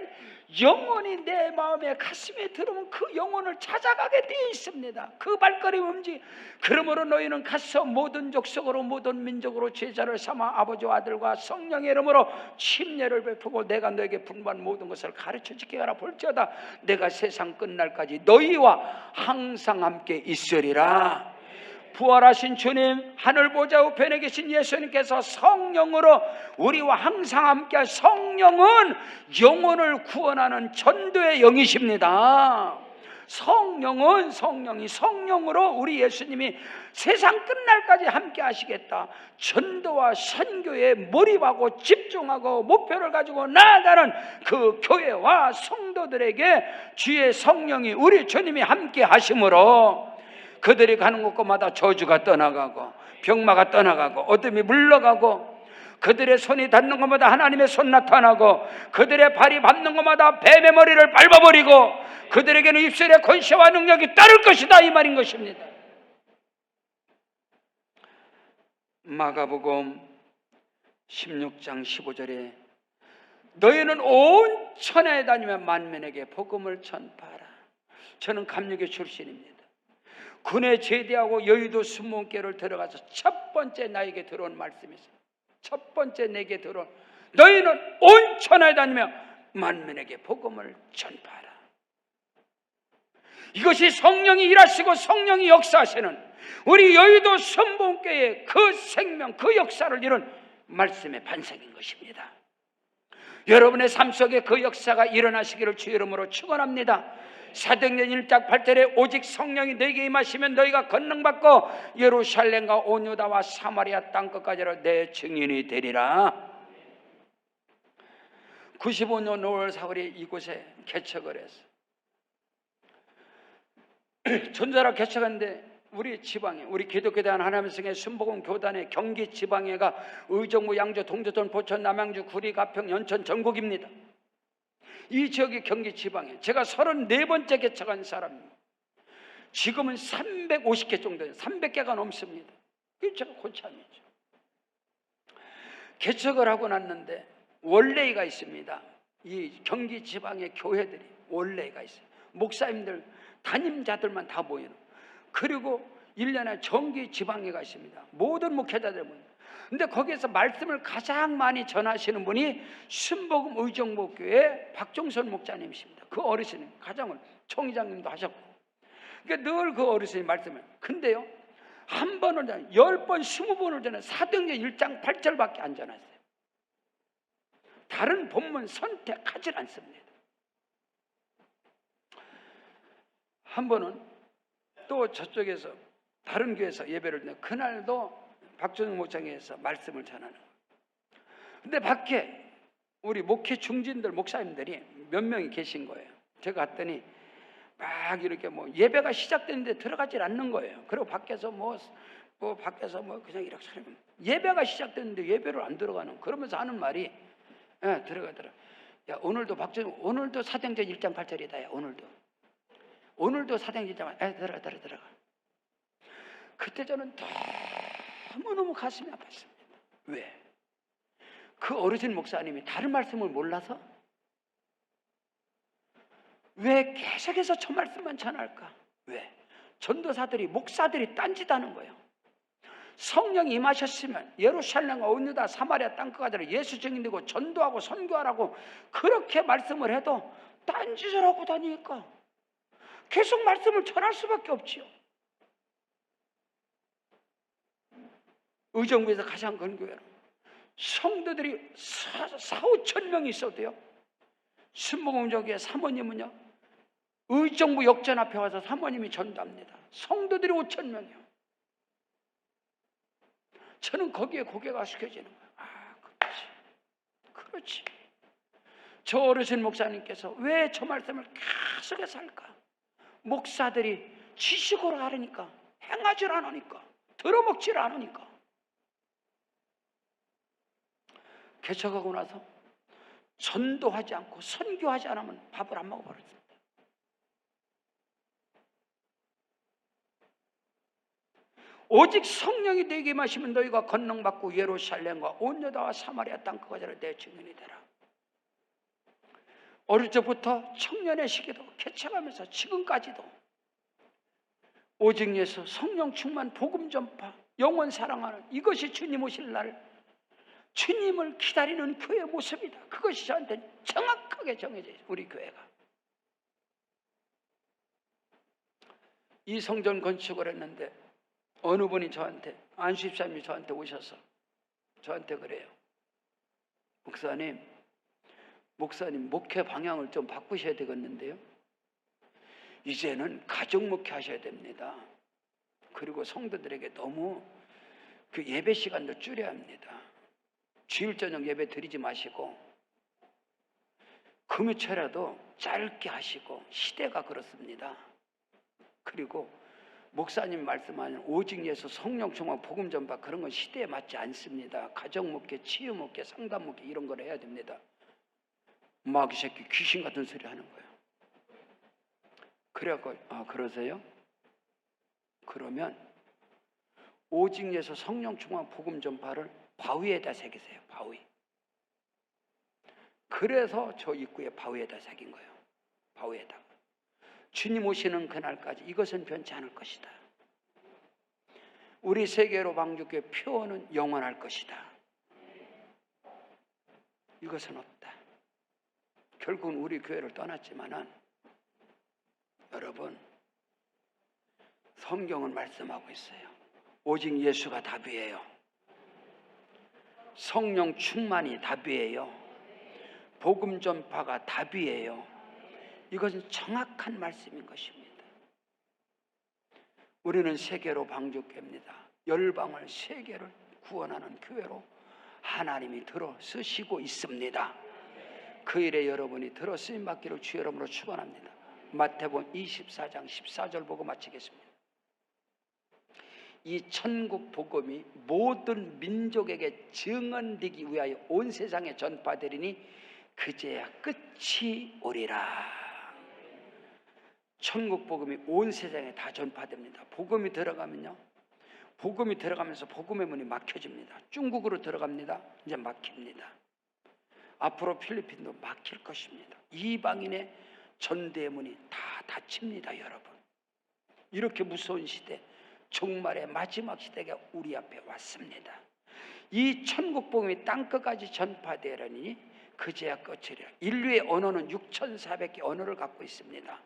영혼이 내 마음에 가슴에 들어오면 그 영혼을 찾아가게 되어 있습니다. 그 발걸음 움직이. 그러므로 너희는 가서 모든 족속으로 모든 민족으로 제자를 삼아 아버지와 아들과 성령의 이름으로 침례를 베푸고 내가 너에게 분부한 모든 것을 가르쳐 지키게 하라. 볼지어다 내가 세상 끝날까지 너희와 항상 함께 있으리라. 부활하신 주님, 하늘 보좌 우편에 계신 예수님께서 성령으로 우리와 항상 함께, 성령은 영혼을 구원하는 전도의 영이십니다. 성령으로 우리 예수님이 세상 끝날까지 함께 하시겠다. 전도와 선교에 몰입하고 집중하고 목표를 가지고 나아가는 그 교회와 성도들에게 주의 성령이, 우리 주님이 함께 하심으로 그들이 가는 곳마다 저주가 떠나가고 병마가 떠나가고 어둠이 물러가고, 그들의 손이 닿는 곳마다 하나님의 손 나타나고, 그들의 발이 밟는 곳마다 뱀의 머리를 밟아버리고, 그들에게는 입술의 권세와 능력이 따를 것이다, 이 말인 것입니다. 마가복음 16장 15절에 너희는 온 천하에 다니며 만민에게 복음을 전파하라. 저는 감리교 출신입니다. 군에 제대하고 여의도 순문교를 들어가서 첫 번째 나에게 들어온 말씀이 있어요. 첫 번째 내게 들어온, 너희는 온 천하에 다니며 만민에게 복음을 전파하라. 이것이 성령이 일하시고 성령이 역사하시는 우리 여의도 순문교의 그 생명, 그 역사를 이룬 말씀의 반석인 것입니다. 여러분의 삶 속에 그 역사가 일어나시기를 주 이름으로 축원합니다. 사도행전 1장 8절에 오직 성령이 너희에게 임하시면 너희가 권능받고 예루살렘과 온 유다와 사마리아 땅끝까지로 내 증인이 되리라. 95년 5월 4월에 이곳에 개척을 해서 전자라 개척했는데, 우리 지방에, 우리 기독교대한 하나님의 성의 순복음 교단의 경기 지방에가 의정부, 양주, 동두천, 포천, 남양주, 구리, 가평, 연천, 전국입니다. 이 지역이 경기 지방에 제가 34번째 개척한 사람입니다. 지금은 350개 정도, 300개가 넘습니다. 그게 제가 고참이죠. 개척을 하고 났는데 원래가 있습니다. 이 경기 지방의 교회들이 원래가 있어요. 목사님들, 담임자들만 다 모이는. 그리고 1년에 정기 지방회가 있습니다. 모든 목회자들 모입니다. 근데 거기에서 말씀을 가장 많이 전하시는 분이 순복음 의정부교회 박종선 목사님이십니다. 그 어르신은 가장, 총회장님도 하셨고, 그러니까 늘 그 어르신이 말씀을. 근데요, 한 번은 10번, 20번을 전에 사도행전 1장 8절밖에 안 전했어요. 다른 본문 선택하지 않습니다. 한 번은 또 저쪽에서 다른 교회에서 예배를 드는, 그날도 박종선 목장에서 말씀을 전하는 거예요. 근데 밖에 우리 목회 중진들, 목사님들이 몇 명이 계신 거예요. 제가 갔더니 막 이렇게 뭐 예배가 시작됐는데 들어가질 않는 거예요. 그리고 밖에서 밖에서 그냥 이렇게 살면, 예배가 시작됐는데 예배를 안 들어가는, 그러면서 하는 말이, 들어가더라. 야, 오늘도 사도행전 1장 8절이다. 야, 오늘도 사도행전 1장 8절. 들어가. 그때 저는 너무너무 가슴이 아팠습니다. 왜? 그 어르신 목사님이 다른 말씀을 몰라서? 왜 계속해서 저 말씀만 전할까? 왜? 전도사들이, 목사들이 딴짓하는 거예요. 성령이 임하셨으면 예루살렘과 온 유다 사마리아 땅끝까지 예수 증인되고 전도하고 선교하라고 그렇게 말씀을 해도 딴짓을 하고 다니니까 계속 말씀을 전할 수밖에 없지요. 의정부에서 가장 큰 교회로 성도들이 4,5천 명이 있어도요, 순복음교회 사모님은요, 의정부 역전 앞에 와서 사모님이 전도합니다. 성도들이 5천 명이요. 저는 거기에 고개가 숙여지는 거예요. 아, 그렇지. 저 어르신 목사님께서 왜 저 말씀을 계속해서 할까? 목사들이 지식으로 하려니까, 행하질 않으니까, 들어먹질 않으니까. 개척하고 나서 전도하지 않고 선교하지 않으면 밥을 안 먹어버렸습니다. 오직 성령이 너희에게 임하시면 너희가 권능받고 예루살렘과 온 유다와 사마리아 땅끝까지 내 증인이 되라. 어릴 적부터 청년의 시기도 개척하면서 지금까지도 오직 예수, 성령 충만, 복음 전파, 영원 사랑하는 이것이 주님 오실 날 주님을 기다리는 교회 모습이다. 그것이 저한테 정확하게 정해져 있어요. 우리 교회가 이 성전 건축을 했는데 어느 분이 저한테, 안수집사님이 저한테 오셔서 저한테 그래요. 목사님 목회 방향을 좀 바꾸셔야 되겠는데요. 이제는 가정 목회 하셔야 됩니다. 그리고 성도들에게 너무 그 예배 시간도 줄여야 합니다. 주일 저녁 예배 드리지 마시고 금요철에도 짧게 하시고, 시대가 그렇습니다. 그리고 목사님 말씀하는 오직 예수, 성령 충만, 복음 전파 그런 건 시대에 맞지 않습니다. 가정 목회, 치유 목회, 상담 목회 이런 걸 해야 됩니다. 마귀 새끼 귀신 같은 소리 하는 거예요. 그래갖고 그러세요? 그러면 오직 예수, 성령 충만, 복음 전파를 바위에다 새기세요. 바위. 그래서 저 입구에 바위에다 새긴 거예요. 바위에다가 주님 오시는 그날까지 이것은 변치 않을 것이다. 우리 세계로 방주교회 표어는 영원할 것이다. 이것은 없다. 결국은 우리 교회를 떠났지만은 여러분, 성경은 말씀하고 있어요. 오직 예수가 답이에요. 성령 충만이 답이에요. 복음 전파가 답이에요. 이것은 정확한 말씀인 것입니다. 우리는 세계로 방주교회입니다. 열방을, 세계를 구원하는 교회로 하나님이 들어 쓰시고 있습니다. 그 일에 여러분이 들어 쓰임 받기를 주의 이름으로 축원합니다. 마태복음 24장 14절 보고 마치겠습니다. 이 천국 복음이 모든 민족에게 증언되기 위하여 온 세상에 전파되리니 그제야 끝이 오리라. 천국 복음이 온 세상에 다 전파됩니다. 복음이 들어가면요, 복음이 들어가면서 복음의 문이 막혀집니다. 중국으로 들어갑니다. 이제 막힙니다. 앞으로 필리핀도 막힐 것입니다. 이방인의 전대의 문이 다 닫힙니다. 여러분, 이렇게 무서운 시대, 종말의 마지막 시대가 우리 앞에 왔습니다. 이 천국 복음이 땅끝까지 전파되려니 그제야 끝이리라. 인류의 언어는 6,400개 언어를 갖고 있습니다.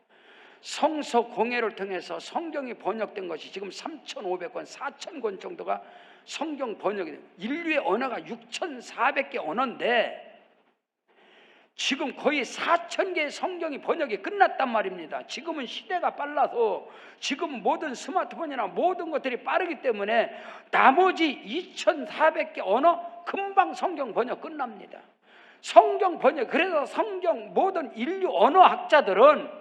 성서 공예를 통해서 성경이 번역된 것이 지금 3,500권, 4,000권 정도가 성경 번역이 됩니다. 인류의 언어가 6,400개 언어인데 지금 거의 4,000개의 성경이 번역이 끝났단 말입니다. 지금은 시대가 빨라서 지금 모든 스마트폰이나 모든 것들이 빠르기 때문에 나머지 2,400개 언어 금방 성경 번역 끝납니다. 성경 번역, 그래서 성경 모든 인류 언어학자들은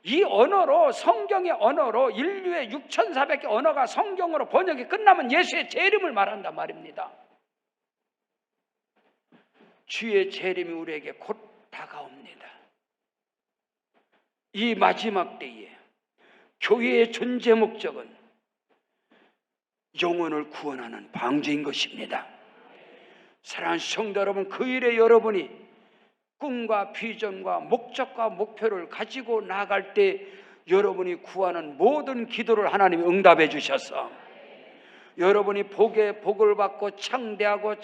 이 언어로, 성경의 언어로 인류의 6,400개 언어가 성경으로 번역이 끝나면 예수의 재림을 말한단 말입니다. 주의 재림이 우리에게 곧 다가옵니다. 이 마지막 때에 교회의 존재 목적은 영혼을 구원하는 방주인 것입니다. 사랑하는 성도 여러분, 그 일에 여러분이 꿈과 비전과 목적과 목표를 가지고 나아갈 때 여러분이 구하는 모든 기도를 하나님이 응답해 주셔서 여러분이 복에 복을 받고 창대하고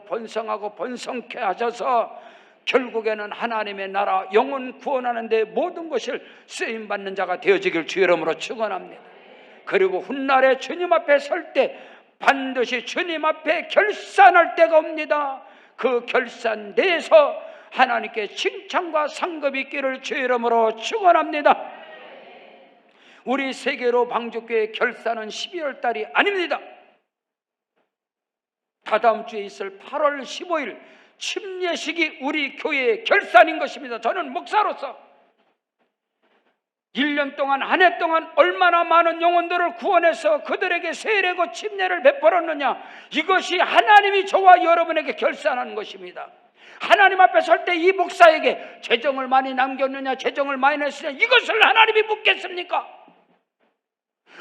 번성하고 번성케 하셔서 결국에는 하나님의 나라 영혼 구원하는 데 모든 것을 쓰임받는 자가 되어지길 주의 이름으로 축원합니다. 그리고 훗날에 주님 앞에 설 때 반드시 주님 앞에 결산할 때가 옵니다. 그 결산대에서 하나님께 칭찬과 상급이 있기를 주의 이름으로 축원합니다. 우리 세계로 방주교회 결산은 12월 달이 아닙니다. 다다음 주에 있을 8월 15일 침례식이 우리 교회의 결산인 것입니다. 저는 목사로서 1년 동안, 한 해 동안 얼마나 많은 영혼들을 구원해서 그들에게 세례고 침례를 베풀었느냐, 이것이 하나님이 저와 여러분에게 결산하는 것입니다. 하나님 앞에 설 때 이 목사에게 재정을 많이 남겼느냐, 재정을 많이 냈느냐, 이것을 하나님이 묻겠습니까?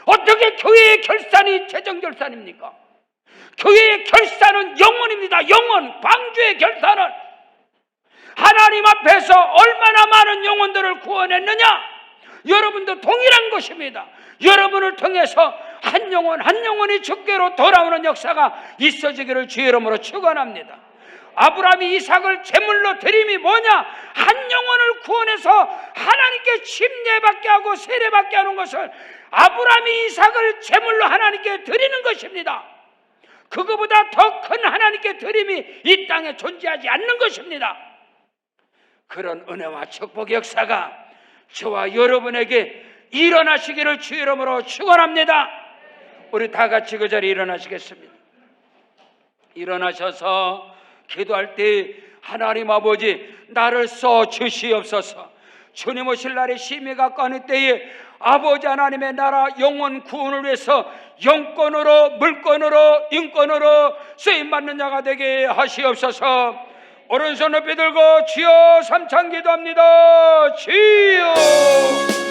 어떻게 교회의 결산이 재정 결산입니까? 교회의 결산은 영혼입니다. 영혼, 방주의 결산은 하나님 앞에서 얼마나 많은 영혼들을 구원했느냐? 여러분도 동일한 것입니다. 여러분을 통해서 한 영혼 한 영혼이 주께로 돌아오는 역사가 있어지기를 주의 이름으로 축원합니다. 아브라함이 이삭을 제물로 드림이 뭐냐? 한 영혼을 구원해서 하나님께 침례받게 하고 세례받게 하는 것을 아브라함이 이삭을 제물로 하나님께 드리는 것입니다. 그거보다 더 큰 하나님께 드림이 이 땅에 존재하지 않는 것입니다. 그런 은혜와 축복의 역사가 저와 여러분에게 일어나시기를 주의 이름으로 축원합니다. 우리 다 같이 그 자리에 일어나시겠습니다. 일어나셔서 기도할 때 하나님 아버지 나를 써 주시옵소서. 주님 오실 날의 심의가 가는 때에 아버지 하나님의 나라 영혼 구원을 위해서 영권으로 물권으로 인권으로 쓰임받는 자가 되게 하시옵소서. 오른손 높이 들고 주여 삼창 기도합니다. 주여